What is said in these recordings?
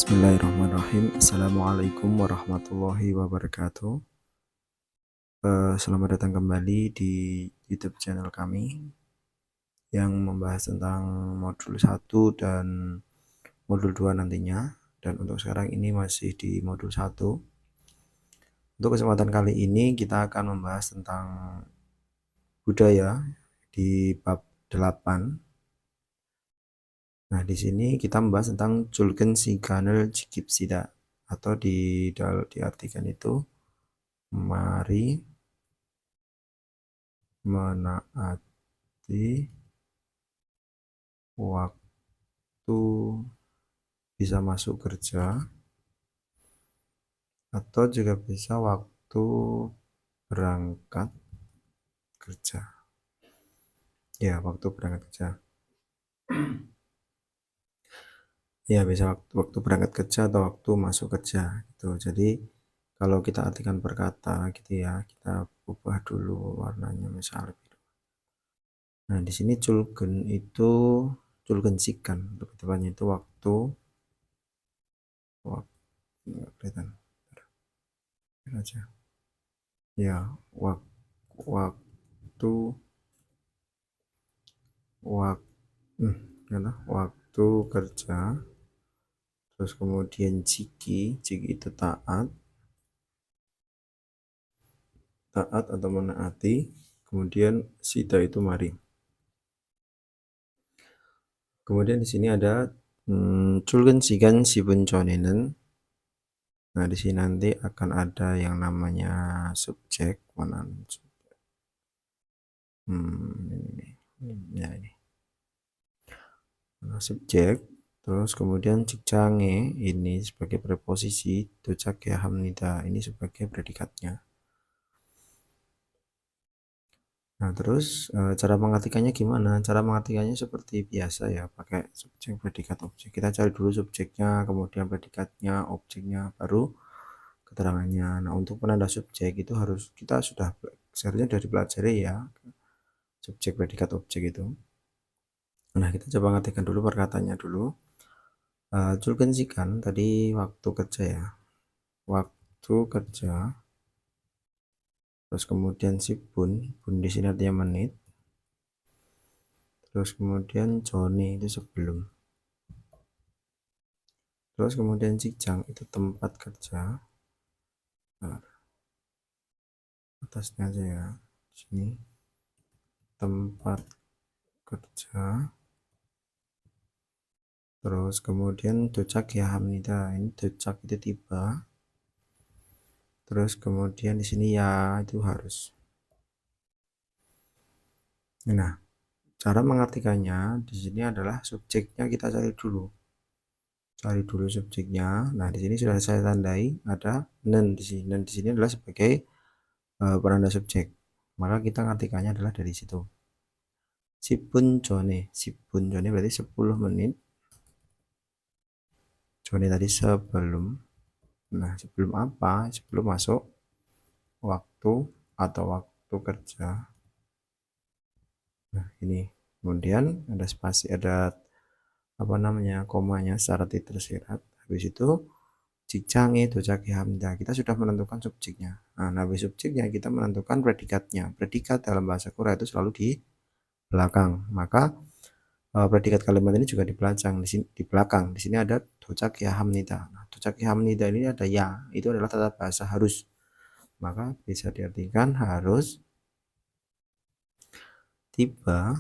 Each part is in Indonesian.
Bismillahirrahmanirrahim. Assalamualaikum warahmatullahi wabarakatuh. Selamat datang kembali di YouTube channel kami yang membahas tentang modul 1 dan modul 2 nantinya. Dan untuk sekarang ini masih di modul 1. Untuk kesempatan kali ini kita akan membahas tentang budaya di bab 8. Nah, di sini kita membahas tentang Julgen Siganel Jigipsida, atau diartikan itu mari menaati waktu bisa masuk kerja, atau juga bisa waktu berangkat kerja. Ya, waktu berangkat kerja. Ya, bisa waktu berangkat kerja atau waktu masuk kerja gitu. Jadi kalau kita artikan per kata gitu ya, kita ubah dulu warnanya misal biru. Nah, di sini Julgen itu Julgensikan, lebih tepatnya itu waktu nggak kelihatan aja ya, waktu kerja. Terus kemudian jiki itu taat atau menaati. Kemudian sida itu mari. Kemudian di sini ada Julgen sigan sibun jonenen. Nah, di sini nanti akan ada yang namanya subjek. Mana subjek? Ini. Nah, subjek. Terus kemudian cikcange ini sebagai preposisi, docak ya hamnida ini sebagai predikatnya. Nah, terus cara mengartikannya gimana? Cara mengartikannya seperti biasa ya, pakai subjek, predikat, objek. Kita cari dulu subjeknya, kemudian predikatnya, objeknya, baru keterangannya. Nah, untuk penanda subjek itu kita seharusnya sudah dipelajari ya, subjek, predikat, objek itu. Nah, kita coba mengartikan dulu perkataannya dulu. Julgensikan tadi waktu kerja ya, waktu kerja. Terus kemudian sibun, bun di sini artinya menit. Terus kemudian joni itu sebelum. Terus kemudian cikjang itu tempat kerja. Nah, atasnya aja ya, sini tempat kerja. Terus kemudian docak ya hamnida, ini docak itu tiba. Terus kemudian di sini ya itu harus. Nah, cara mengartikannya di sini adalah subjeknya kita cari dulu subjeknya. Nah, di sini sudah saya tandai ada nen di sini. Nen di sini adalah sebagai penanda subjek. Maka kita mengartikannya adalah dari situ. Sibun jone berarti 10 menit. Jone tadi sebelum. Nah, sebelum apa? Sebelum masuk waktu atau waktu kerja. Nah, ini kemudian ada spasi, ada apa namanya, komanya secara tidak tersirat. Habis itu cikcange docaki hamda, kita sudah menentukan subjeknya. Nah, habis subjeknya kita menentukan predikatnya. Predikat dalam bahasa Korea itu selalu di belakang. Maka predikat kalimat ini juga di belakang. Di belakang di sini ada docaki hamnida. Nah, docaki hamnida ini ada ya, itu adalah tata bahasa harus. Maka bisa diartikan harus tiba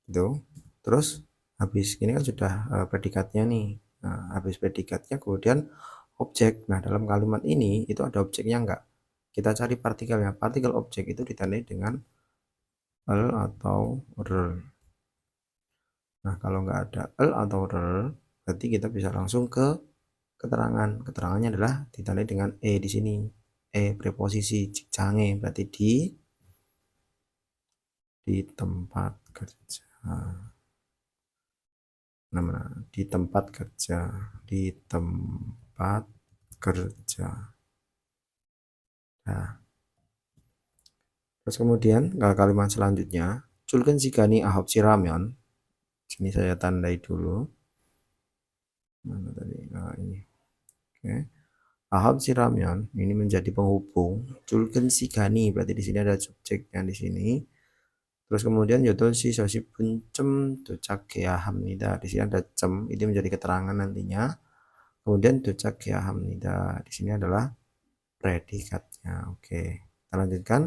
itu. Terus habis ini kan sudah predikatnya nih. Nah, habis predikatnya kemudian objek. Nah, dalam kalimat ini itu ada objeknya enggak? Kita cari partikelnya. Partikel objek itu ditandai dengan l atau r. Nah, kalau enggak ada l atau r, berarti kita bisa langsung ke keterangan. Keterangannya adalah ditandai dengan e di sini. E preposisi cikcange, berarti di tempat kerja. Nah, di tempat kerja. Nah, terus kemudian kalimat selanjutnya, Julgen sigani ahop siramen. Sini saya tandai dulu. Mana tadi? Nah, ini Oke. Ahab si ramyon ini menjadi penghubung. Julken si gani berarti di sini ada subjeknya di sini. Terus kemudian yaitu si sosi puncem tucak ya hamnida. Di sini ada cem, itu menjadi keterangan nantinya. Kemudian tucak ya hamnida. Di sini adalah predikatnya. Oke, kita lanjutkan.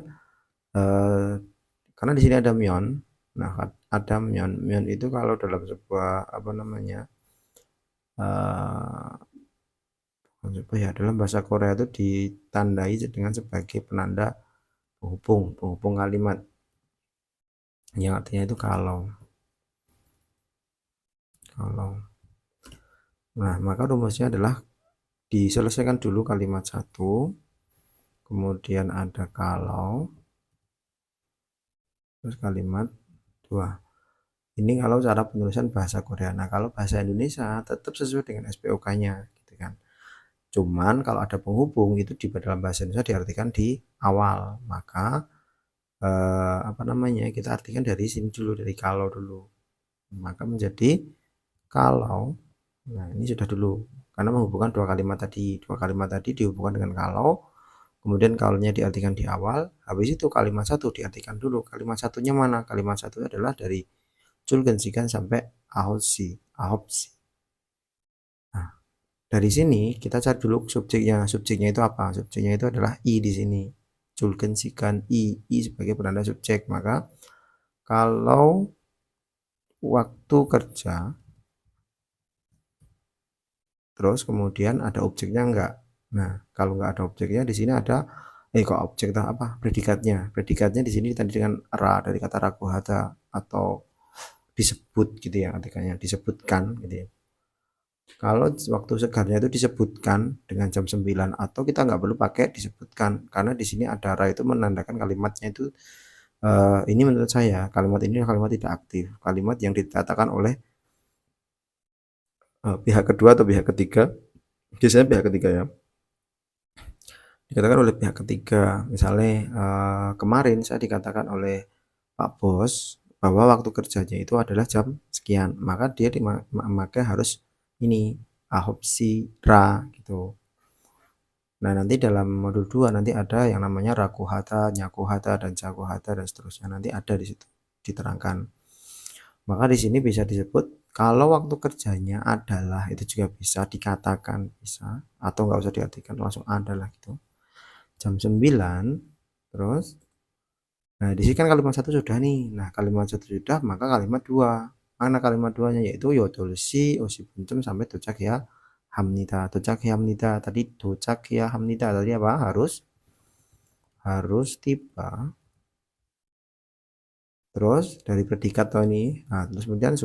Karena di sini ada myon. Nah, ada myon. Myon itu kalau dalam sebuah apa namanya? Ya dalam bahasa Korea itu ditandai dengan sebagai penanda penghubung kalimat yang artinya itu kalau. Nah, maka rumusnya adalah diselesaikan dulu kalimat satu, kemudian ada kalau, terus kalimat dua. Ini kalau cara penulisan bahasa Korea. Nah, kalau bahasa Indonesia tetap sesuai dengan SPOK-nya, gitu kan. Cuman kalau ada penghubung itu di dalam bahasa Indonesia diartikan di awal, maka apa namanya, kita artikan dari sini dulu, dari kalau dulu, maka menjadi kalau. Nah, ini sudah dulu karena menghubungkan dua kalimat tadi dihubungkan dengan kalau, kemudian kalaunya diartikan di awal, habis itu kalimat satu diartikan dulu. Kalimat satunya mana? Kalimat satu adalah dari julgensikan sampai ahopsi. Nah, dari sini kita cari dulu subjeknya itu apa? Subjeknya itu adalah i di sini. Julgensikan i sebagai penanda subjek. Maka kalau waktu kerja, terus kemudian ada objeknya enggak? Nah, kalau enggak ada objeknya, di sini ada kok objek apa? Predikatnya di sini tadi dengan ra, dari kata rakuhata atau disebut gitu ya, artinya disebutkan gitu ya. Kalau waktu segarnya itu disebutkan dengan jam 9, atau kita nggak perlu pakai disebutkan, karena di sini ada ra itu menandakan kalimatnya itu ini menurut saya kalimat ini kalimat tidak aktif, kalimat yang dikatakan oleh pihak kedua atau pihak ketiga, biasanya pihak ketiga ya, dikatakan oleh pihak ketiga. Misalnya kemarin saya dikatakan oleh Pak Bos bahwa waktu kerjanya itu adalah jam sekian, maka dia maka harus ini ahopsi ra gitu. Nah, nanti dalam modul 2 nanti ada yang namanya rakuhata, nyakuhata, dan cakuhata, dan seterusnya. Nanti ada di situ diterangkan. Maka di sini bisa disebut kalau waktu kerjanya adalah, itu juga bisa dikatakan, bisa, atau nggak usah diartikan, langsung adalah gitu. Jam 9, terus nah di sini kan kalimat satu sudah nih. Nah, kalimat satu sudah, maka kalimat dua. Mana kalimat duanya? Yaitu yotolsi osibuncem sampai docak ya hamnida. Docak ya hamnida tadi, docak ya hamnida tadi apa? Harus tiba. Terus dari predikat toh ini. Nah, terus kemudian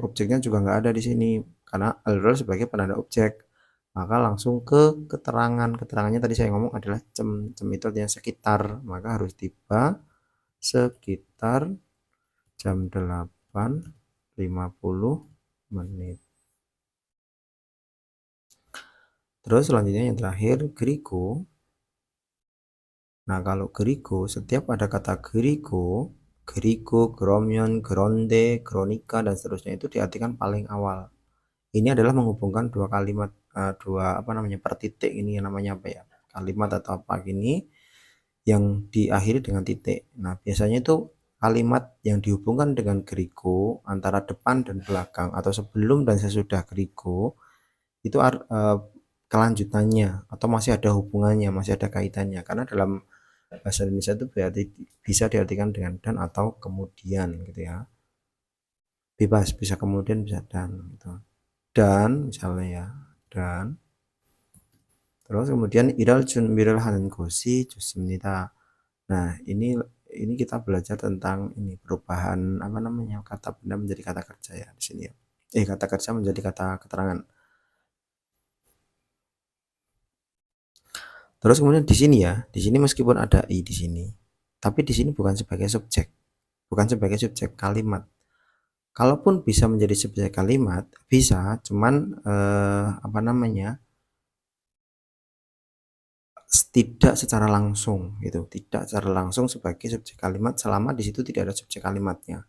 objeknya juga nggak ada di sini karena alrol sebagai penanda objek. Maka langsung ke keterangannya tadi saya ngomong adalah cem itu artinya sekitar, maka harus tiba sekitar jam 8.50. Terus selanjutnya yang terakhir Griko. Nah, kalau Griko, setiap ada kata Griko, Gromyon, Gronde, Kronika, dan seterusnya itu diartikan paling awal. Ini adalah menghubungkan dua kalimat, dua apa namanya, per titik. Ini yang namanya apa ya, kalimat atau apa gini yang diakhiri dengan titik. Nah, biasanya itu kalimat yang dihubungkan dengan Griko antara depan dan belakang atau sebelum dan sesudah Griko itu kelanjutannya atau masih ada hubungannya, masih ada kaitannya, karena dalam bahasa Indonesia itu berarti bisa diartikan dengan dan atau kemudian gitu ya, bebas, bisa kemudian bisa dan gitu. Dan misalnya ya, dan terus kemudian iral jun miral hanan kosi jusmnita. Nah, ini kita belajar tentang ini perubahan apa namanya, kata benda menjadi kata kerja ya di sini ya. Kata kerja menjadi kata keterangan. Terus kemudian di sini ya, di sini meskipun ada i di sini, tapi di sini bukan sebagai subjek, kalimat. Kalaupun bisa menjadi subjek kalimat, bisa, cuman apa namanya, tidak secara langsung gitu, tidak secara langsung sebagai subjek kalimat selama di situ tidak ada subjek kalimatnya.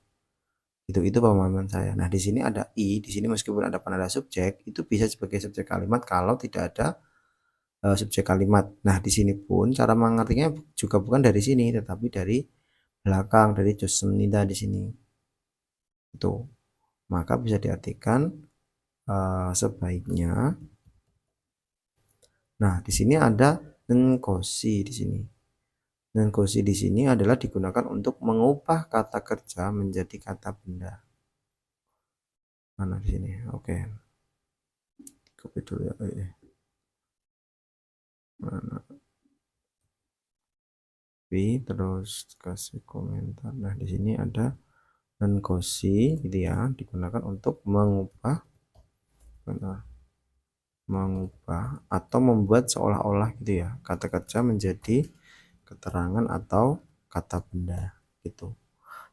Itu pemahaman saya. Nah, di sini ada i, di sini meskipun ada penanda subjek, itu bisa sebagai subjek kalimat kalau tidak ada subjek kalimat. Nah, di sini pun cara mengertinya juga bukan dari sini, tetapi dari belakang, dari 좋습니다 di sini. Itu. Maka bisa diartikan sebaiknya. Nah, di sini ada nenkosi di sini. Nenkosi di sini adalah digunakan untuk mengubah kata kerja menjadi kata benda. Mana di sini? Oke. Copy dulu ya. Mana? Terus kasih komentar. Nah, di sini ada nenkosi gitu ya, digunakan untuk mengubah atau membuat seolah-olah gitu ya kata kerja menjadi keterangan atau kata benda gitu.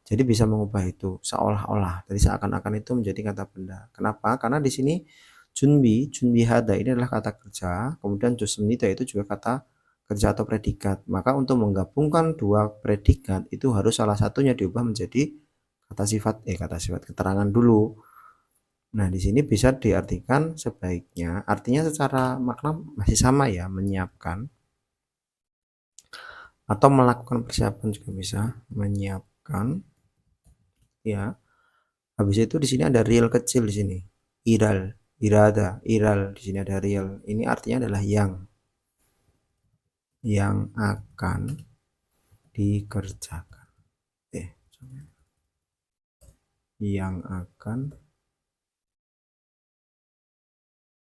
Jadi bisa mengubah itu seolah-olah, dari seakan-akan itu menjadi kata benda. Kenapa? Karena di sini junbi hada ini adalah kata kerja, kemudian jusmnida itu juga kata kerja atau predikat. Maka untuk menggabungkan dua predikat itu harus salah satunya diubah menjadi kata sifat keterangan dulu. Nah, di sini bisa diartikan sebaiknya, artinya secara makna masih sama ya, menyiapkan atau melakukan persiapan juga bisa, menyiapkan ya. Habis itu di sini ada real kecil di sini. Iral, irada, iral di sini ada real. Ini artinya adalah yang akan dikerjakan. Yang akan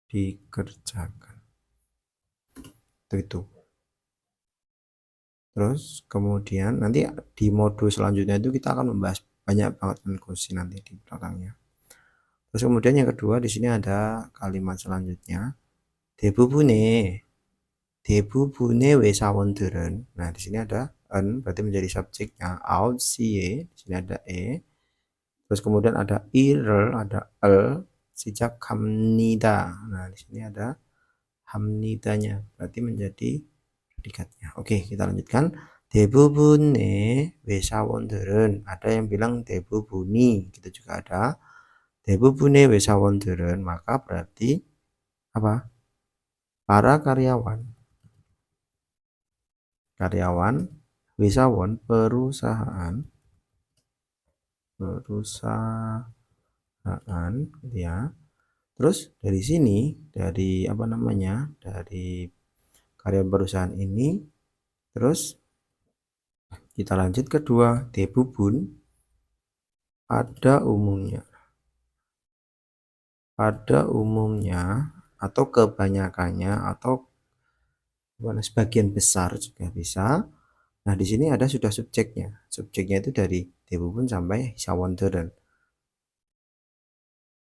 dikerjakan. Itu. Terus kemudian nanti di modul selanjutnya itu kita akan membahas banyak banget konklusi nanti di belakangnya. Terus kemudian yang kedua di sini ada kalimat selanjutnya. 대부분의 외사원들은. Nah, di sini ada en berarti menjadi subjeknya. Ausie, di sini ada e. Terus kemudian ada irel, ada el, sijak합니다. Nah, di sini ada hamnidanya, berarti menjadi predikatnya. Oke, kita lanjutkan. 대부분의 외사원들은, ada yang bilang 대부분이, gitu juga ada. 대부분의 외사원들은, maka berarti apa? Para karyawan, wesawan, perusahaan, gitu ya. Terus dari sini, dari apa namanya, dari karyawan perusahaan ini, terus kita lanjut kedua, 대부분, pada umumnya atau kebanyakannya atau sebagian besar juga bisa. Nah, di sini ada sudah subjeknya. Subjeknya itu dari 대부분 sampai 사원들은.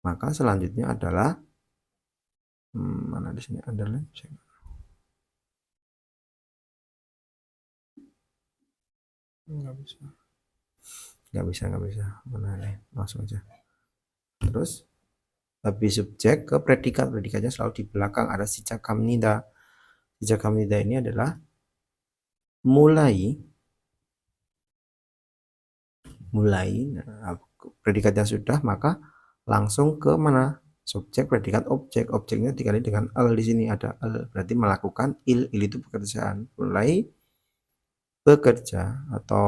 Maka selanjutnya adalah mana di sini adalah nggak bisa mana nih, langsung aja. Terus habis subjek ke predikatnya selalu di belakang ada sijak합니다. sijak합니다 ini adalah mulai. Nah, predikatnya sudah, maka langsung ke mana? Subjek, predikat, objek. Objeknya dikali dengan el, di sini ada el, berarti melakukan il itu pekerjaan. Mulai bekerja atau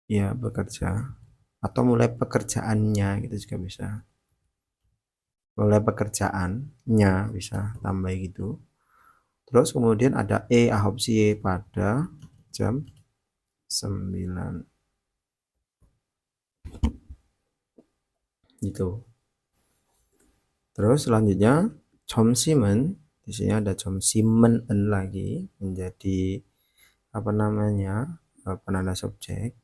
ya bekerja atau mulai pekerjaannya, gitu juga bisa. Mulai pekerjaannya bisa tambah gitu. Terus kemudian ada ahopsie pada jam 9 gitu. Terus selanjutnya 점심은, di sini ada 점심은 lagi menjadi apa namanya, penanda subjek.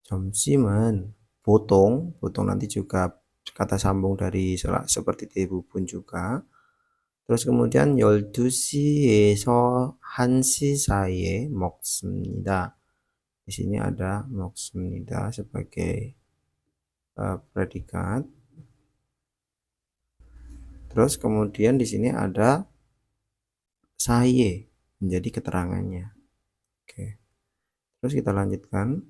점심은 potong nanti juga kata sambung dari seperti 대부분 juga. Terus kemudian 12시에서 1시 사이에 먹습니다. Di sini ada 먹습니다 sebagai predikat. Terus kemudian di sini ada saye menjadi keterangannya. Oke. Terus kita lanjutkan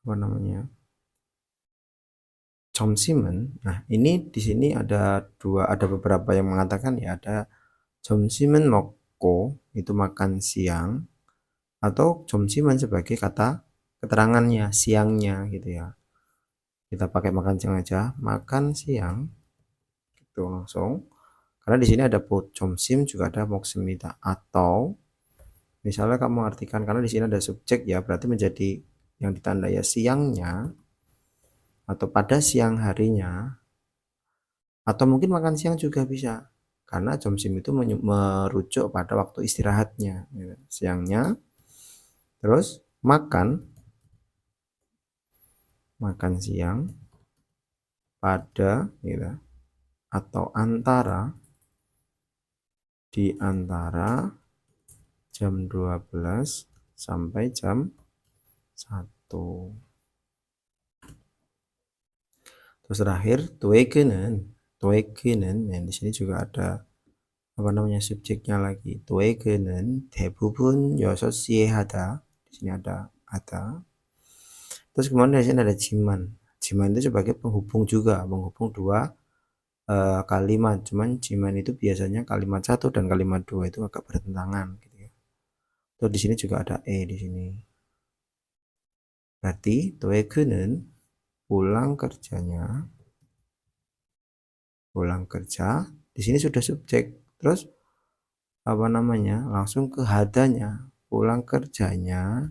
apa namanya? 점심은, nah ini di sini ada beberapa yang mengatakan ya, ada 점심은 먹고 itu makan siang, atau 점심은 sebagai kata keterangannya siangnya gitu ya. Kita pakai makan siang aja, makan siang itu langsung. Karena di sini ada 점심 juga ada 먹습니다. Atau misalnya kamu artikan, karena di sini ada subjek ya, berarti menjadi yang ditandai ya siangnya atau pada siang harinya, atau mungkin makan siang juga bisa. Karena 점심 itu merujuk pada waktu istirahatnya, gitu. Siangnya, terus makan siang pada, gitu, atau antara, di antara jam 12 sampai jam 1. Terus terakhir tueke는, nah di sini juga ada apa namanya subjeknya lagi. tueke는 대부분 6시에 하다. Di sini ada. Terus kemudian di sini ada jiman. Jiman itu sebagai penghubung juga, menghubung dua kalimat. Cuman jiman itu biasanya kalimat satu dan kalimat dua itu agak bertentangan gitu ya. Terus di sini juga ada di sini. Berarti tueke는 pulang kerja, di sini sudah subjek, terus apa namanya langsung ke hadanya, pulang kerjanya,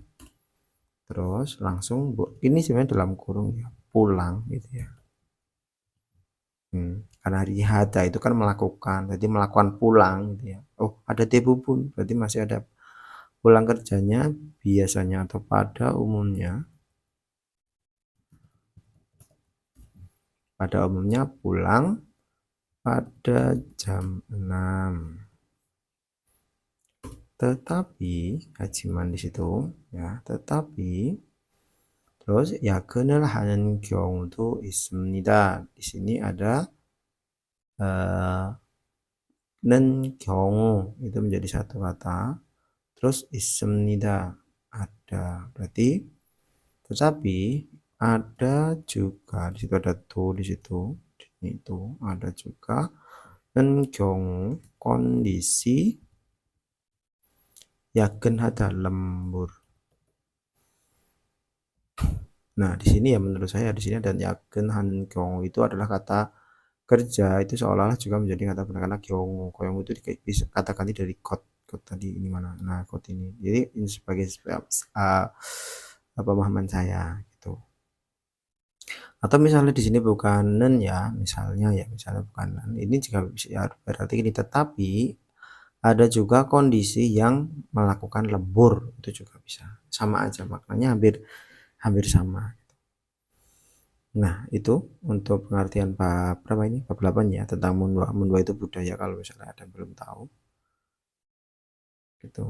terus langsung ini sebenarnya dalam kurung ya, pulang gitu ya. Karena di hada itu kan melakukan, jadi melakukan pulang gitu ya. Oh, ada tebubun, berarti masih ada pulang kerjanya biasanya atau pada umumnya. Pada umumnya pulang pada jam 6. Tetapi hajiman di situ ya, tetapi terus 야근을 하는 경우도 있습니다. Di sini ada 는 경우 itu menjadi satu kata. Terus 있습니다 ada. Berarti tetapi ada juga di situ ada do di situ. Itu ada juga 는 경우 kondisi yagenhada lembur. Nah, di sini ya menurut saya di sini ada yagenhan 경우 itu adalah kata kerja, itu seolah-olah juga menjadi kata benar karena 경우 itu bisa kata ganti dari kot tadi ini mana. Nah, kot ini. Jadi ini sebagai pemahaman saya gitu. Atau misalnya di sini bukan nen ya, misalnya bukan nen. Ini juga bisa berarti ini tetapi ada juga kondisi yang melakukan lembur, itu juga bisa. Sama aja maknanya hampir sama. Nah, itu untuk pengertian bab berapa ini? Bab 8 ya, tentang munwa. Munwa itu budaya kalau misalnya ada yang belum tahu. Gitu.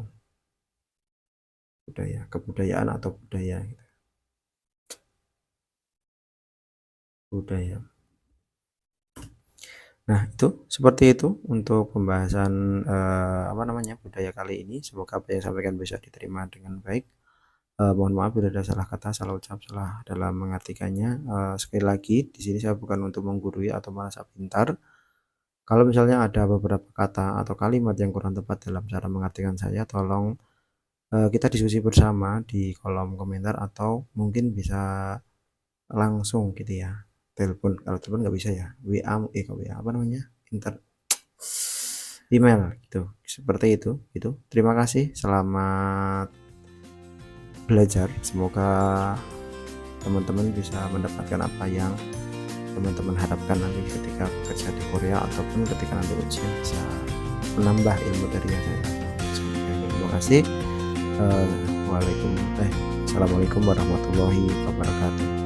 Budaya, kebudayaan atau budaya gitu. Budaya. Nah, itu seperti itu untuk pembahasan budaya kali ini. Semoga apa yang saya sampaikan bisa diterima dengan baik. Mohon maaf bila ada salah kata, salah ucap, salah dalam mengartikannya. Sekali lagi, di sini saya bukan untuk menggurui atau merasa pintar. Kalau misalnya ada beberapa kata atau kalimat yang kurang tepat dalam cara mengartikan saya, tolong kita diskusi bersama di kolom komentar atau mungkin bisa langsung gitu ya. Telepon, kalau telepon nggak bisa ya. WA apa namanya? Email gitu. Seperti itu gitu. Terima kasih. Selamat belajar, semoga teman-teman bisa mendapatkan apa yang teman-teman harapkan nanti ketika bekerja di Korea ataupun ketika nanti ujian bisa menambah ilmu dari yang saya dapat. Terima kasih. Assalamualaikum warahmatullahi wabarakatuh.